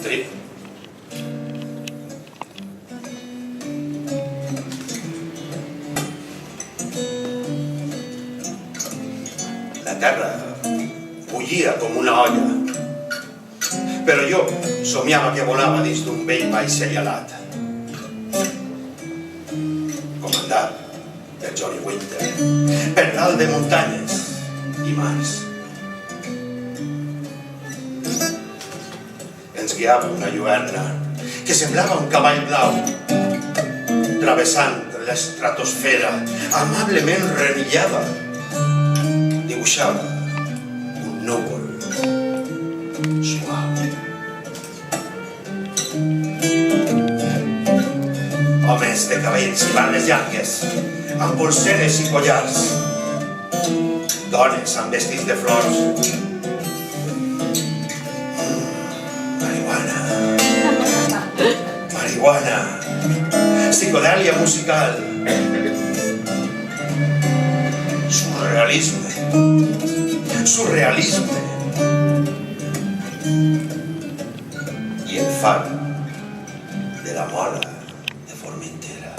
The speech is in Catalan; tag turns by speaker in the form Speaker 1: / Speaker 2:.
Speaker 1: trip. La terra bullia com una olla, però jo somiava que volava dins d'un vell vaixell alat, comandat per Johnny Winter, per dalt de muntanyes i mars. Ens guiava una lluerna que semblava un cavall blau, travessant l'estratosfera, amablement remillava, dibuixava un núvol suau. Homes de cabells i barbes llargues, amb polseres i collars, dones amb vestits de flors, marihuana, psicodèlia musical, surrealisme i el far de la mola de Formentera.